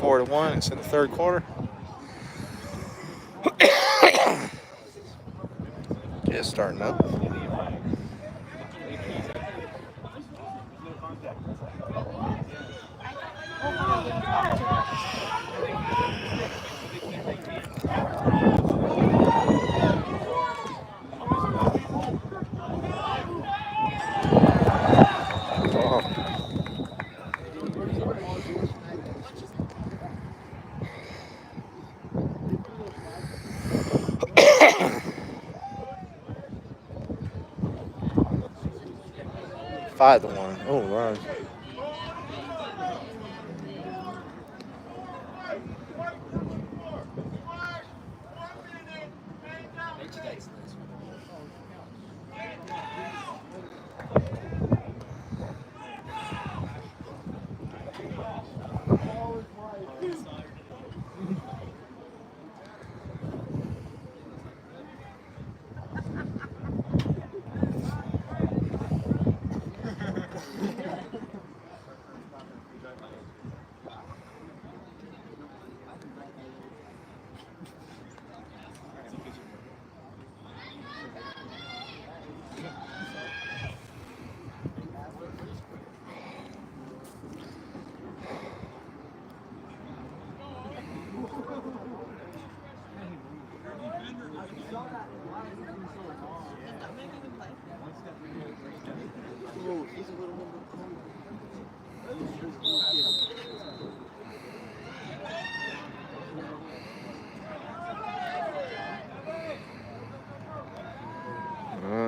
4-1. It's in the third quarter. Just starting up. Five to one. Oh, right.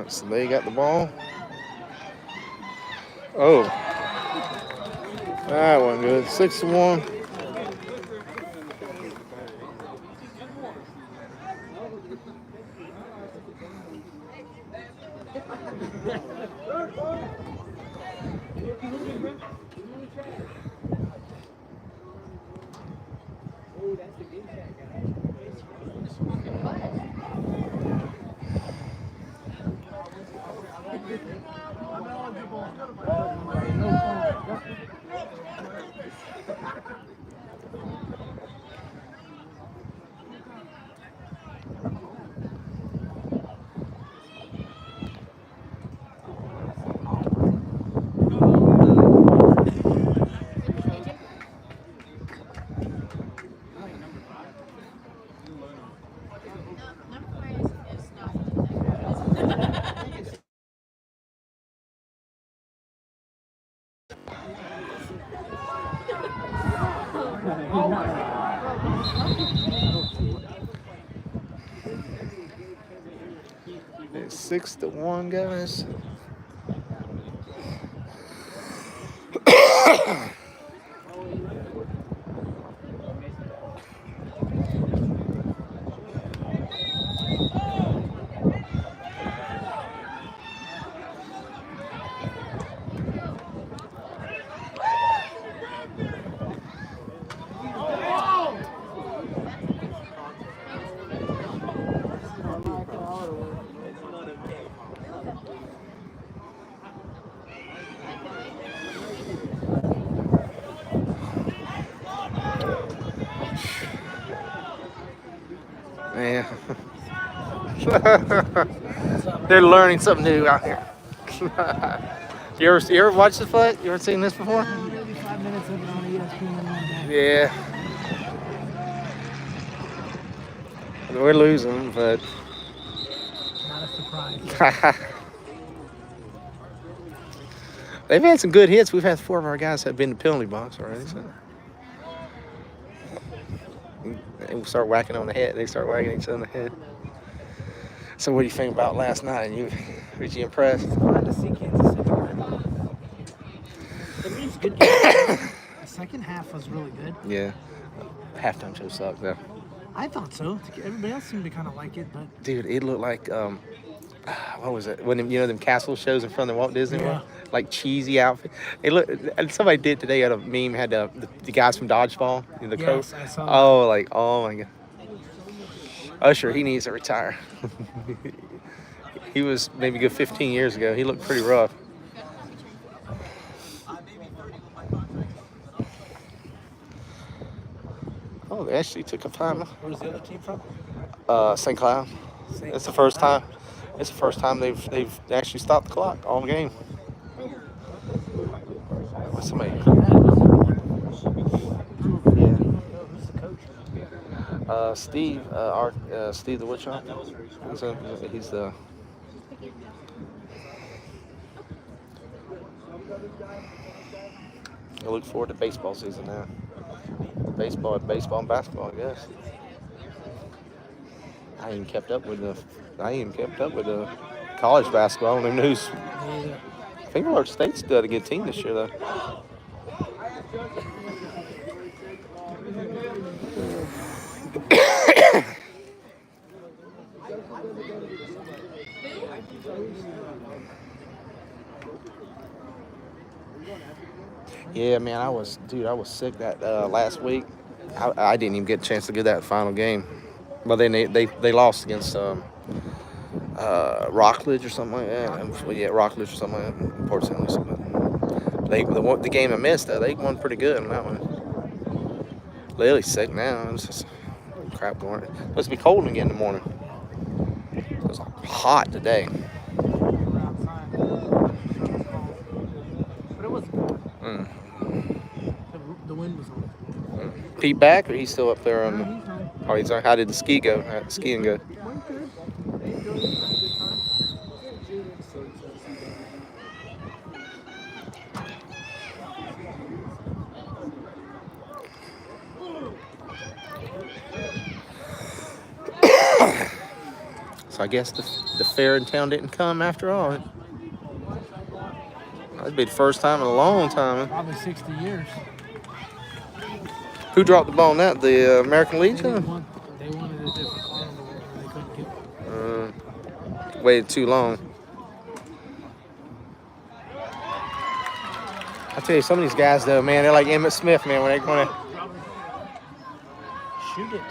So they got the ball. Oh, that wasn't good. 6-1. It's 6-1, guys. Yeah. They're learning something new out here. You ever watched the fight? You ever seen this before? Maybe 5 minutes of it on ESPN. Yeah. We're losing, but Not a surprise. They've had some good hits. We've had 4 of our guys have been in the penalty box already. So. And we start whacking on the head. They start whacking each other on the head. So what do you think about last night? Was you impressed? Glad to see Kansas City. It was good game. The second half was really good. Yeah. Halftime show sucked though. I thought so. Everybody else seemed to kind of like it, but dude, it looked like what was it? When them castle shows in front of the Walt Disney World, like cheesy outfit. It looked. Somebody did today had a meme had the guys from Dodgeball in the coat. I saw that. Oh my god. Usher, he needs to retire. He was maybe a good 15 years ago. He looked pretty rough. Oh, they actually took a time. Where's the other team from? St. Cloud. It's the first time. It's the first time they've actually stopped the clock all game. Somebody. Yeah. Who's the coach? Steve. Steve the Woodshop. He's the. I look forward to baseball season now. Baseball and basketball, I guess. I ain't kept up with the college basketball. I don't even know who's. I think Florida State's got a good team this year, though. Yeah, man, I was sick that last week. I didn't even get a chance to get that final game. But then they lost against Rockledge or something like that. Well, yeah, Rockledge or something like that in Port St. Lucie. But the game I missed, they won pretty good on that one. Lily's sick now. It's just crap going. It's supposed to be cold again in the morning. It was hot today. But it wasn't bad. The wind was on. Pete back, or he's still up there on? He's on. Oh, he's on. How did the ski go? How did the skiing go? Went good. So I guess the fair in town didn't come after all. That'd be the first time in a long time. Probably 60 years. Who dropped the ball on that? The American Legion? They wanted a different carnival and they couldn't get it. Waited too long. I tell you, some of these guys though, man, they're like Emmitt Smith, man. When they want to Shoot it.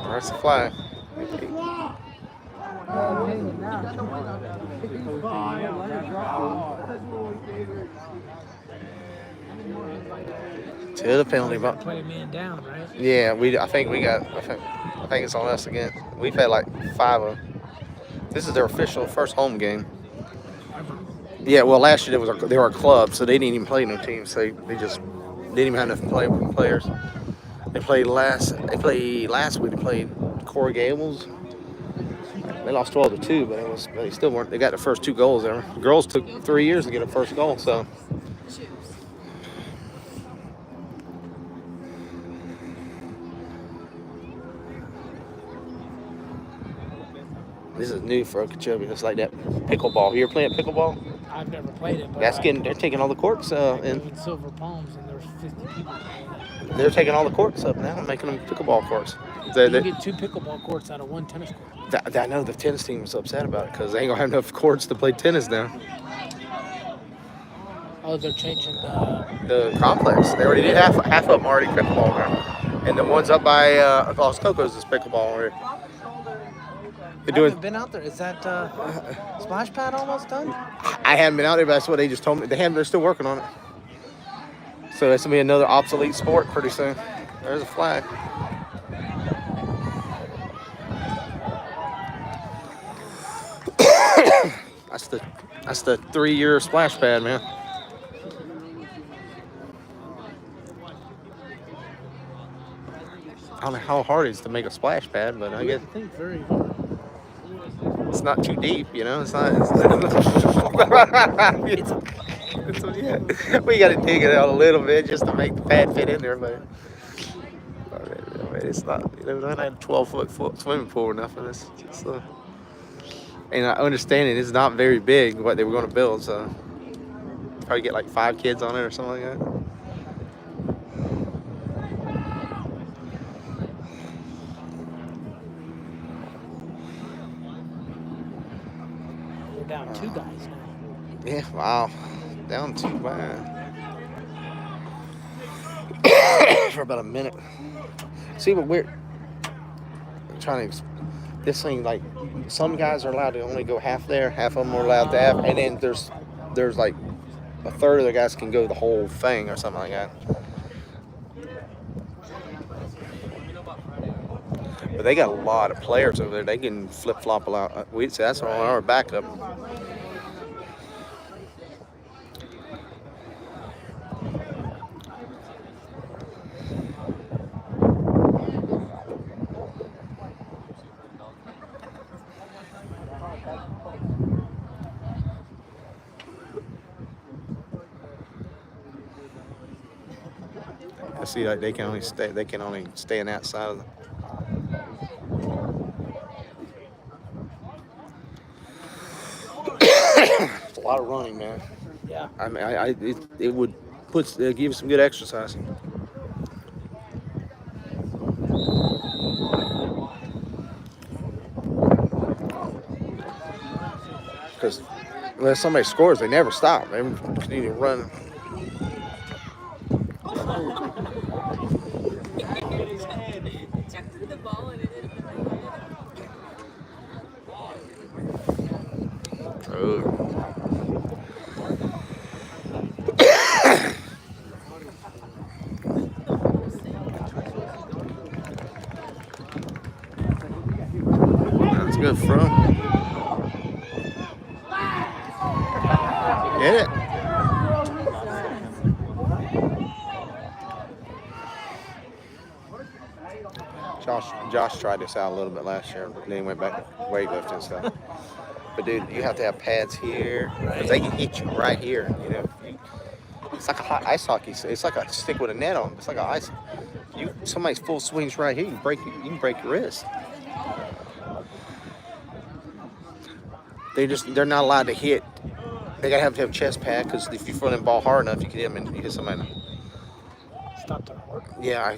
There's the flag. To the penalty box. Play a man down, right? Yeah, I think it's on us again. We've had like 5 of them. This is their official first home game. Yeah, well, last year they were a club, so they didn't even play no teams. So they just didn't even have enough players. They played last week. They played Coral Gables. They lost 12-2, but they still weren't. They got the first 2 goals there. The girls took 3 years to get a first goal, so. This is new for Okeechobee. It's like that pickleball. You ever playing pickleball? I've never played it, but They're taking all the courts in. with Silver Palms, and there's 50 people playing. They're taking all the courts up now and making them pickleball courts. You can get 2 pickleball courts out of 1 tennis court. I know the tennis team was upset about it because they ain't gonna have enough courts to play tennis now. Oh, they're changing The complex. They already did half of them already pickleball now, and the ones up by Los Cocos is pickleball already. They're I doing. haven't been out there. Is that splash pad almost done? I haven't been out there, but that's what they just told me. They're still working on it. So that's gonna be another obsolete sport pretty soon. There's a flag. That's the 3-year splash pad, man. I don't know how hard it is to make a splash pad, but I guess I think very hard. it's not too deep, you know. It's not. We got to dig it out a little bit just to make the pad fit in there, but It's not, not a 12-foot swimming pool or nothing. It's just, and I understand it's not very big what they were going to build, so probably get like 5 kids on it or something like that. We're down 2 guys now. Yeah, wow. Down 2, man. For about a minute. See what we're trying to. This thing, like, some guys are allowed to only go half there, half of them are allowed to have, and then there's like a third of the guys can go the whole thing or something like that. But they got a lot of players over there. They can flip flop a lot. We'd say that's on our backup. I see, like they can only stay on that side of the. It's a lot of running, man. Yeah. I mean, it would give you some good exercise. Because unless somebody scores, they never stop. They continue to run. That's good throw. Get it. Josh tried this out a little bit last year, but then he went back weightlifting and stuff. But dude, you have to have pads here because they can hit you right here. You know, it's like a ice hockey. It's like a stick with a net on. It's like a ice. Somebody's full swings right here. You can break your wrist. They're not allowed to hit. They gotta have to have chest pad because if you throw the ball hard enough, you can hit them and you hit somebody. Stop their work. Yeah,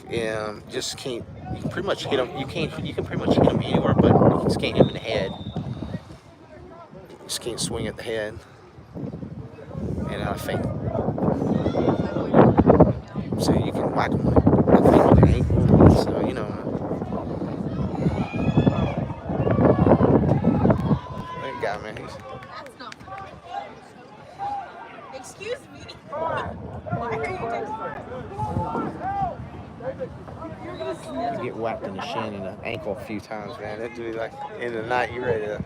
just can't. You can pretty much hit them. You can pretty much hit them anywhere, but you just can't hit them in the head. You just can't swing at the head. And I think so. You can whack them with their ankle. So you know. That guy, man. That's not funny. Excuse me. Why are you texting? You get whacked in the shin and the ankle a few times, man. That'd be like in the night you're ready to.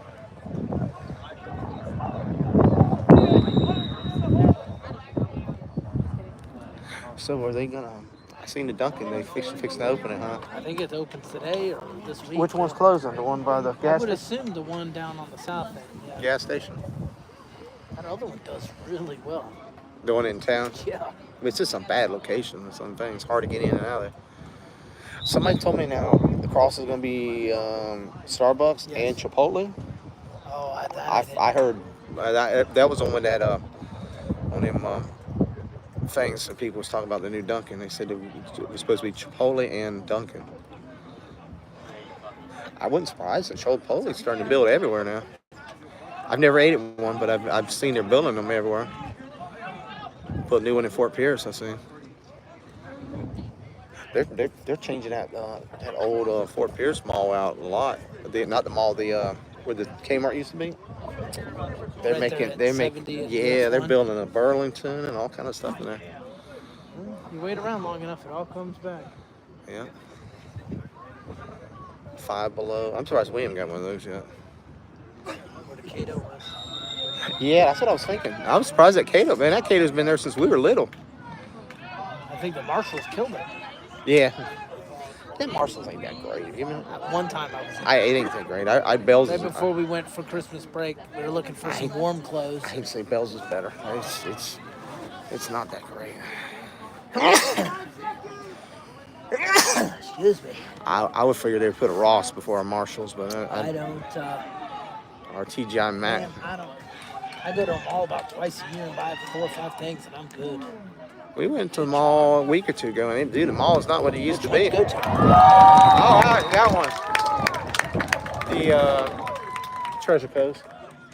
So are they gonna? I seen the Dunkin'. They fixing to open it, huh? I think it opens today or this week. Which one's closing? The one by the I gas would station? assume the one down on the south end. Yeah. Gas station. That other one does really well. The one in town. Yeah. It's just some bad location. Some things hard to get in and out of there. Somebody told me now the cross is gonna be Starbucks and Chipotle. Oh, I heard that was on one that on them things that people was talking about the new Dunkin'. They said it was supposed to be Chipotle and Dunkin'. I wasn't surprised that Chipotle's starting to build everywhere now. I've never ate at one, but I've seen they're building them everywhere. Put a new one in Fort Pierce, I see. They're changing that old Fort Pierce mall out a lot. Not the mall, where the Kmart used to be. They're making they're building a Burlington and all kind of stuff in there. You wait around long enough, it all comes back. Yeah. Five Below. I'm surprised we haven't got one of those yet. Where the Cato was. Yeah, that's what I was thinking. I'm surprised at Cato, man. That Cato's been there since we were little. I think the Marshalls killed it. Yeah. That Marshalls ain't that great. One time I was. It ain't that great. I Bell's. Right before we went for Christmas break, we were looking for some warm clothes. I'd say Bell's is better. It's not that great. Excuse me. I would figure they'd put a Ross before a Marshalls, but I don't. or TGI Mac. Man, I don't. I go to the mall about twice a year and buy 4 or 5 things, and I'm good. We went to the mall a week or two ago, and dude, the mall is not what it used to be. Go to. Oh, I got one. The Treasure Coast.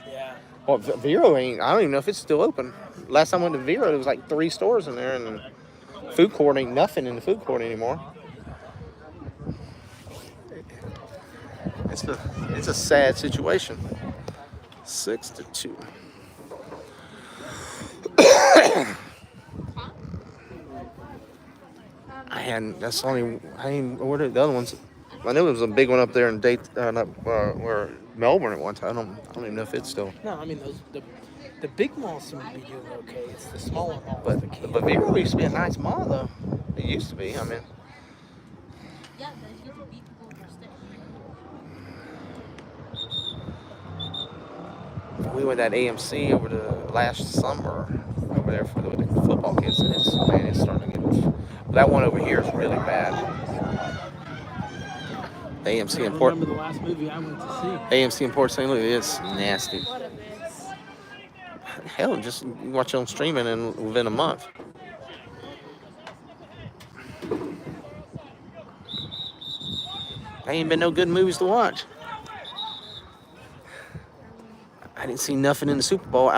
Yeah. Well, Vero ain't. I don't even know if it's still open. Last time I went to Vero, there was like 3 stores in there, and the food court ain't nothing in the food court anymore. It's a sad situation. 6-2. That's only. I ain't ordered the other ones. I knew there was a big one up there in where Melbourne at one time. I don't even know if it's still. No, I mean the big malls seem to be doing okay. It's the smaller malls But that can't. the Vero used to be a nice mall, though. It used to be. I mean, Yeah, there's your beat people for stick. we went at AMC over the last summer over there for the football kids, and it's starting to get. But that one over here is really bad. The AMC in Port. Remember the last movie I went to see? AMC in Port St. Louis. It's nasty. What a miss. Hell, just watch it on streaming and within a month. There ain't been no good movies to watch. I didn't see nothing in the Super Bowl.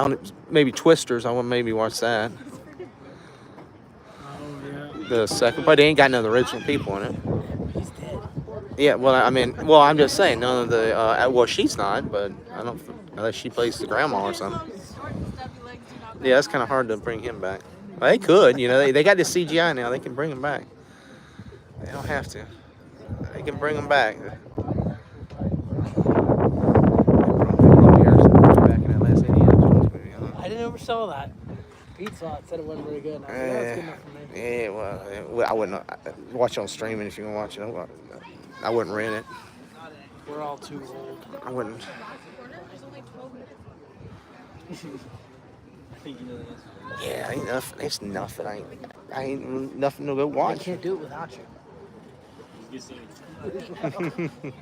Maybe Twisters. I would maybe watch that. Oh yeah. The second, but they ain't got none of the original people in it. He's dead. Yeah, well, I mean, I'm just saying, none of the. Well, she's not, but I don't. Unless she plays the grandma or something. Yeah, that's kind of hard to bring him back. Well, they could, they got this CGI now. They can bring him back. They don't have to. They can bring him back. Back in that last Indiana Jones movie, huh? I didn't ever saw that. Pete saw it, said it wasn't very good. I said, that's good enough for me. Yeah, well, I wouldn't watch it on streaming if you're gonna watch it. I wouldn't rent it. We're all too old. I wouldn't. Yeah, ain't nothing. It's nothing. I ain't nothing to go I watch. can't do it without you.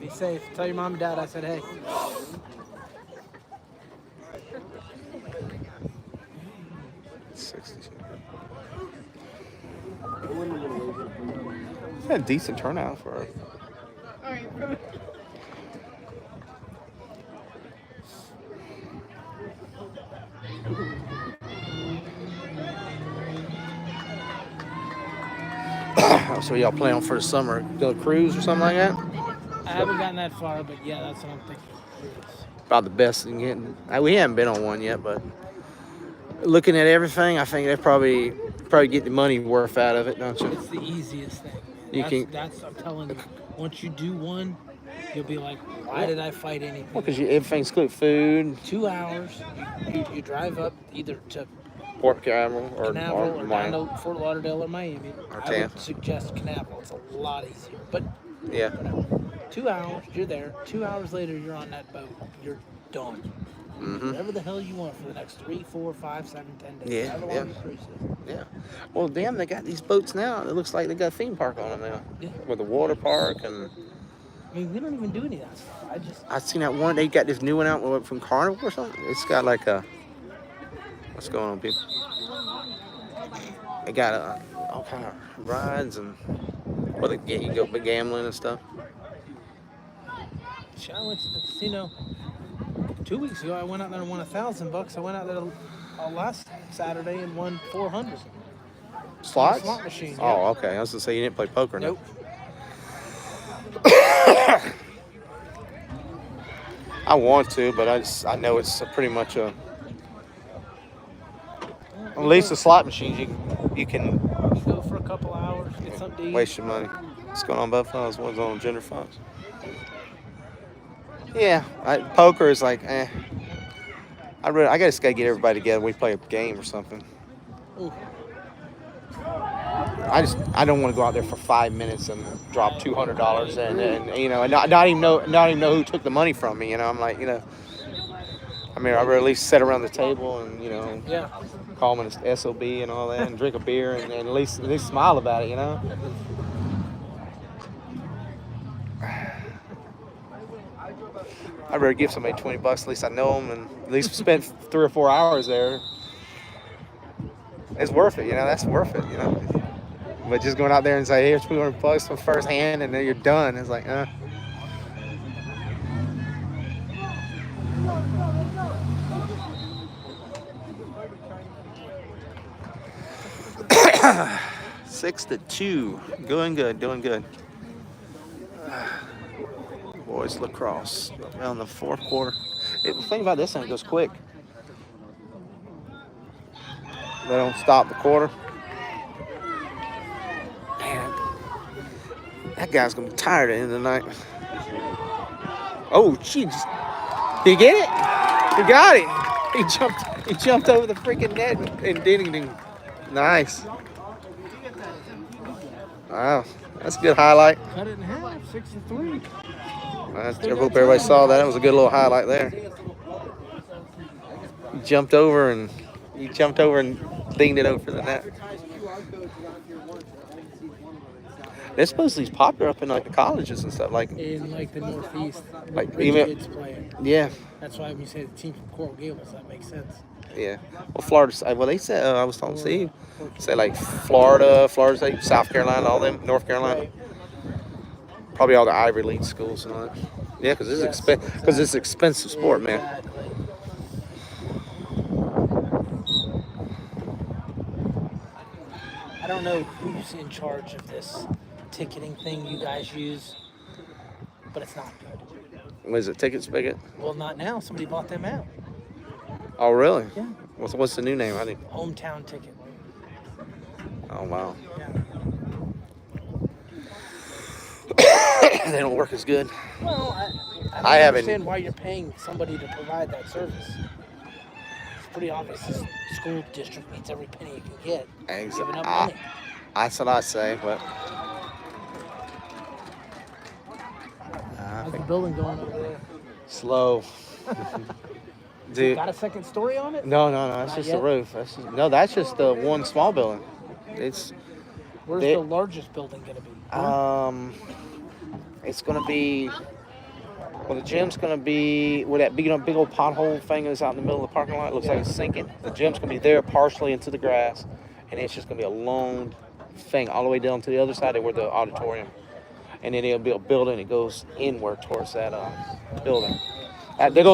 Be safe. Tell your mom and dad I said hey. It's a decent turnout for her. So y'all plan for the summer? Go cruise or something like that? I haven't gotten that far, but yeah, that's what I'm thinking. About the best thing getting. We haven't been on one yet, but looking at everything, I think they probably get the money worth out of it, don't you? It's the easiest thing. That's I'm telling you. Once you do one, you'll be like, why did I fight anything? Well, because everything's good. Food, 2 hours. You drive up either to Port Canaveral or Canaveral or down Miami. to Fort Lauderdale or Miami. Or I Tampa. would suggest Canaveral. It's a lot easier. But Yeah. 2 hours, you're there. 2 hours later, you're on that boat. You're done. Mm-hmm. Whatever the hell you want for the next 3, 4, 5, 7, 10 days. Yeah, However long yeah. your cruise is. Yeah. Well, damn, they got these boats now. It looks like they got a theme park on them now. Yeah. With a water park and. I mean, we don't even do any of that stuff. I seen that one. They got this new one out from Carnival or something. It's got like a. What's going on, people? They got all kind of rides and. Well, you go gambling and stuff. Shit, I went to the casino 2 weeks ago. I went out there and won $1,000. I went out there last Saturday and won 400. Slots? Slot machine. Yeah. Oh, okay. I was gonna say you didn't play poker. Nope. I want to, but I know it's pretty much a. At least the slot machines you can You go for a couple hours, get something to eat. waste your money. What's going on both phones? One's on Gender Fox. Yeah, poker is like, eh. I just gotta get everybody together. We play a game or something. Ooh. I don't want to go out there for 5 minutes and drop $200 and not even know who took the money from me. I'm like, I mean, I would at least sit around the table and Yeah. call them an SOB and all that and drink a beer and at least smile about it. I'd rather give somebody $20. At least I know them, and at least spent 3 or 4 hours there. It's worth it, That's worth it, But just going out there and say, "Here's $200 for first hand," and then you're done. It's like, 6-2. Doing good, doing good. Boys lacrosse around the fourth quarter. The thing about this thing, it goes quick. They don't stop the quarter. Man, that guy's gonna be tired at the end of the night. Oh, jeez. Did he get it? He got it. He jumped over the freaking net and ding. Nice. Wow, that's a good highlight. Cut it in half, 6-3. I hope everybody saw that. It was a good little highlight there. He jumped over and dinged it over the net. They're supposedly popular up in like the colleges and stuff. Like In like the Northeast, Like, rich even- kids play it. yeah, That's why when you say the team from Coral Gables, that makes sense. yeah. Well, Florida. Well, they said I was talking to Steve. Say like Florida State, South Carolina, all them, North Carolina. Probably all the Ivy League schools and all that. Yeah, because it's expensive sport, man. Exactly. I don't know who's in charge of this ticketing thing you guys use, but it's not good. What is it, Ticket Spigot? Well, not now. Somebody bought them out. Oh, really? Yeah. What's the new name? I think. Hometown ticket. Oh, wow. Yeah. They don't work as good. Well, I don't I haven't- understand why you're paying somebody to provide that service. It's pretty obvious this school district needs every penny it can get. Giving up money. That's what I say, but How's the building going over there? slow. Dude, Got a second story on it? no, that's just the yet? roof. That's just the one small building. It's Where's They- the largest building going to be? it's gonna be. Well, the gym's gonna be where that big old pothole thing is out in the middle of the parking lot. It looks like it's sinking. The gym's gonna be there partially into the grass, and it's just gonna be a long thing all the way down to the other side of where the auditorium, and then it'll be a building that goes inward towards that building.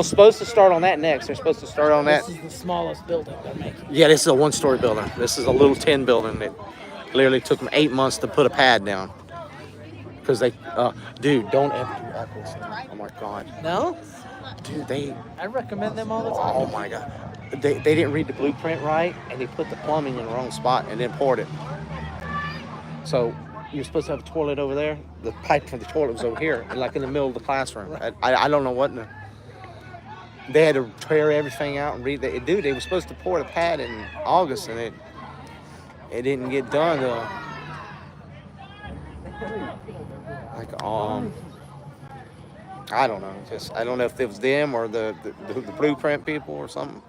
Supposed to start on that next. They're supposed to start on that. This is the smallest building they're making. Yeah, this is a one-story building. This is a little tin building that literally took them 8 months to put a pad down. Because dude, don't ever do apples. Oh my God, No? dude, I recommend them all the time. oh my God, they didn't read the blueprint right, and they put the plumbing in the wrong spot and then poured it. So you're supposed to have a toilet over there. The pipe for the toilet was over here, like in the middle of the classroom. I don't know what. They had to tear everything out and read that. Dude, they were supposed to pour the pad in August, and it didn't get done. I don't know. I don't know if it was them or the blueprint people or something.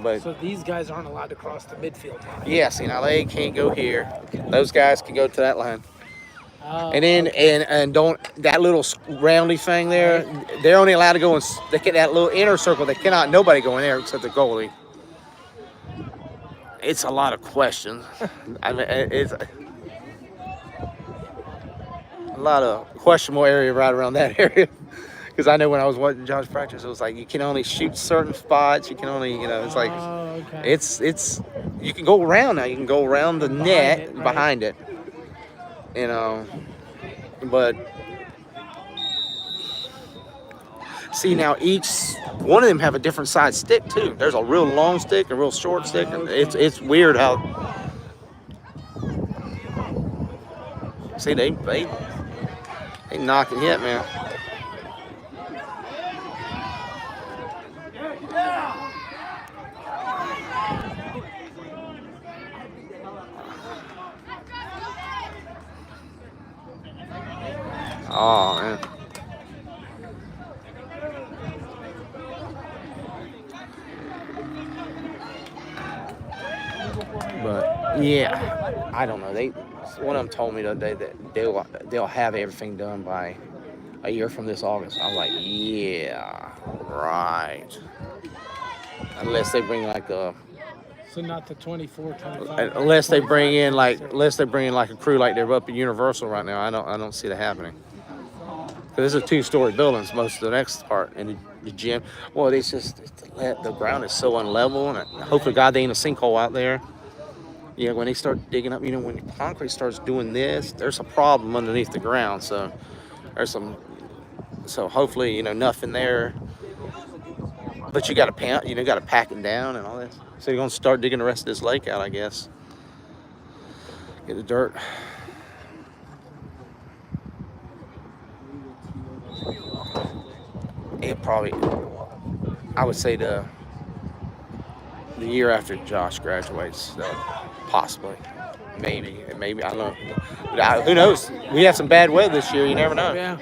But So these guys aren't allowed to cross the midfield line. yes, they can't go here. Those guys can go to that line. Oh, And then okay. and don't that little roundy thing there. They're only allowed to go in. They get that little inner circle. They cannot. Nobody go in there except the goalie. It's a lot of questions. I mean, it's a lot of questionable area right around that area. Because I know when I was watching Josh practice, it was like you can only shoot certain spots. You can only, it's like Oh, okay. it's you can go around now. You can go around the net it, right. behind it. But see now each one of them have a different size stick too. There's a real long stick, a real short stick. It's weird how. See they knock it hit, man. Oh man. But yeah, I don't know. One of them told me the other day that they'll have everything done by a year from this August. I was like, yeah, right. Unless they bring like a, So not the 24, 25. unless they bring 25, in like, 26. unless they bring in like a crew like they're up at Universal right now. I don't see that happening. Cause this is a 2-story buildings, most of the next part, and the gym. Well, it's just the ground is so unlevel, and hopefully, God, they ain't a sinkhole out there. Yeah, when they start digging up, when the concrete starts doing this, there's a problem underneath the ground. So there's some. So hopefully, nothing there. But you got to got to pack it down and all this. So you're gonna start digging the rest of this lake out, I guess. Get the dirt. It probably, I would say the year after Josh graduates, possibly, maybe, I don't know. But who knows? We have some bad weather this year. You never know. Yeah.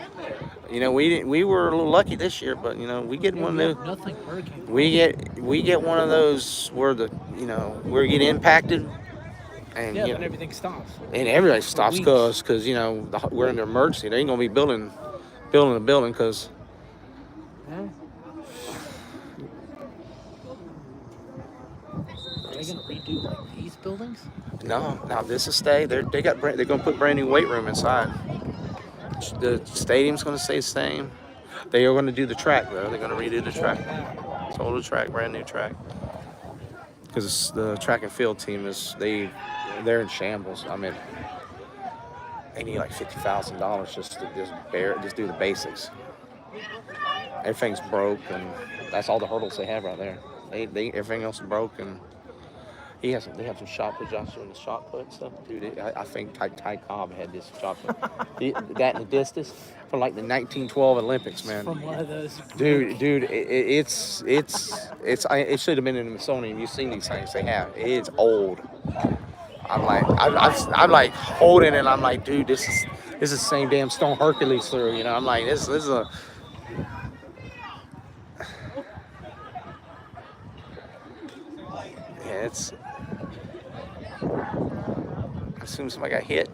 We were a little lucky this year, but we get one of those. Nothing hurricane. We get one of those where we're getting impacted, and Yeah, then everything stops. and everybody stops weeks. because we're in an emergency. They ain't gonna be building a building because. Yeah. Are they gonna redo like these buildings? No, now this is stay. They're gonna put brand new weight room inside. The stadium's gonna stay the same. They are gonna do the track though. They're gonna redo the track. Total track, brand new track. Because the track and field team they're in shambles. I mean, they need like $50,000 just to just do the basics. Everything's broke, and that's all the hurdles they have right there. They everything else is broke, and they have some shot put, Josh, doing the shot put and stuff. Dude, I think Ty Cobb had this shot put. That in the distance from like the 1912 Olympics, man. From one of those. Dude, it should have been in the Smithsonian. You've seen these things. They have. It's old. I'm like holding it. I'm like, dude, this is the same damn stone Hercules threw. I'm like, this is a. Yeah, it's. I assume somebody got hit.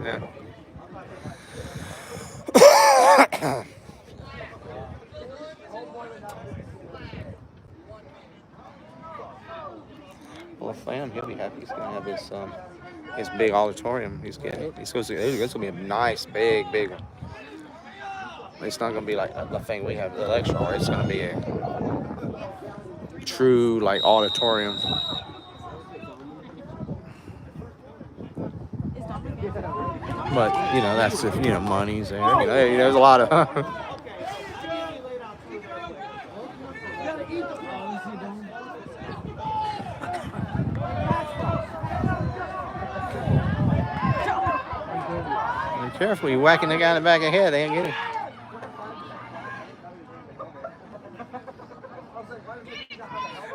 Yeah. Well, Fam, he'll be happy. He's gonna have his big auditorium. It's gonna be a nice big one. It's not gonna be like the thing we have, the lecture hall. It's gonna be a true like auditorium. But that's if money's there. There's a lot of. Be careful, you're whacking the guy in the back of the head. They ain't getting.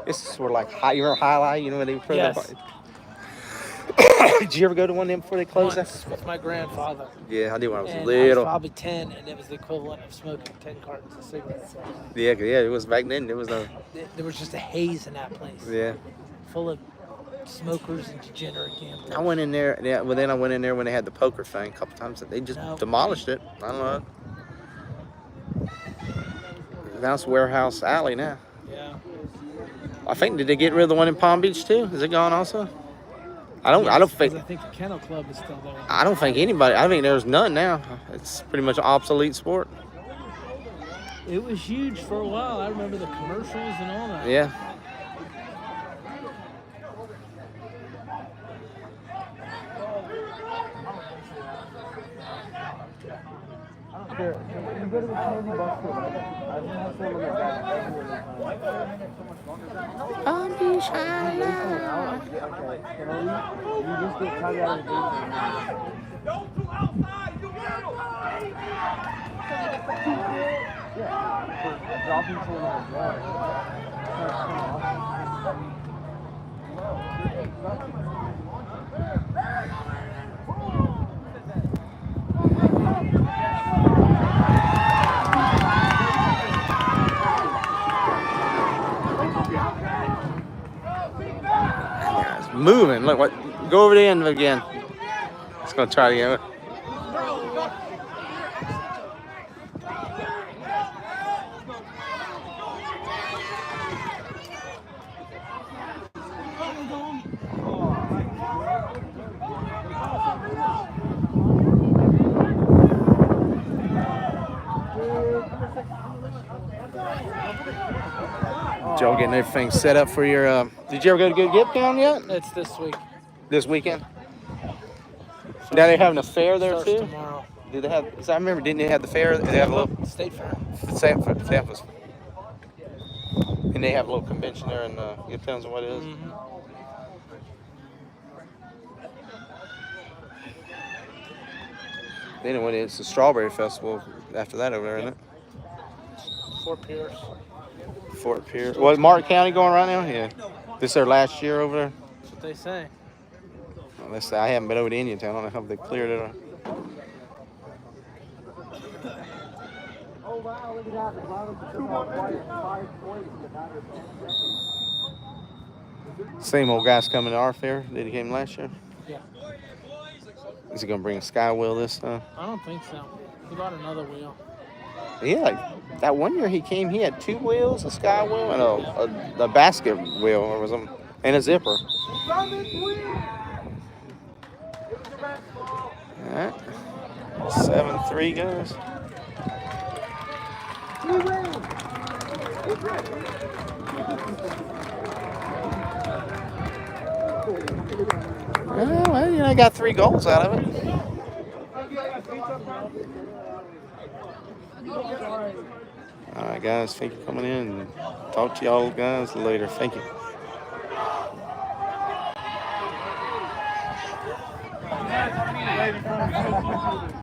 This is sort of like you remember highlight. When they put Yes. Did you ever go to one of them before they closed Once that? with my grandfather. Yeah, I did when I was And I little. was probably 10, and it was the equivalent of smoking 10 cartons of cigarettes. Yeah, it was back then. There was no. There was just a haze in that place. Yeah. Full of smokers and degenerate gamblers. I went in there. Yeah, well, then I went in there when they had the poker thing a couple times. They just demolished it. I don't know. Now it's Warehouse Alley now. Yeah. I think, did they get rid of the one in Palm Beach too? Is it gone also? I don't think. I think the Kennel Club is still there. I don't think anybody. I think there's none now. It's pretty much an obsolete sport. It was huge for a while. I remember the commercials and all that. Yeah. Palm Beach High. It's moving. Look, what? Go over the end again. It's gonna try to get it. y'all getting everything set up for your. Did you ever go to Good Gift Town yet? It's this week. This weekend? Now they having a fair there Starts too. tomorrow. Did they have? 'Cause I remember, didn't they have the fair? They have a little State Fair. Samples. And they have a little convention there in Gift Towns and what it is. Mm-hmm. Then when it's the Strawberry Festival after that over there, isn't it? Fort Pierce. Fort Pierce. Was Martin County going right now? Yeah. This their last year over there? That's what they say. Well, let's say I haven't been over to Indiantown. I don't know how they cleared it. Same old guys coming to our fair that he came last year. Yeah. Is he gonna bring a sky wheel this time? I don't think so. We got another wheel. Yeah, like that one year he came, he had 2 wheels, a sky wheel and a basket wheel or something, and a zipper. All right, 7-3 guys. Well, you know, I got 3 goals out of it. All right, guys, thank you for coming in. And talk to y'all guys later. Thank you.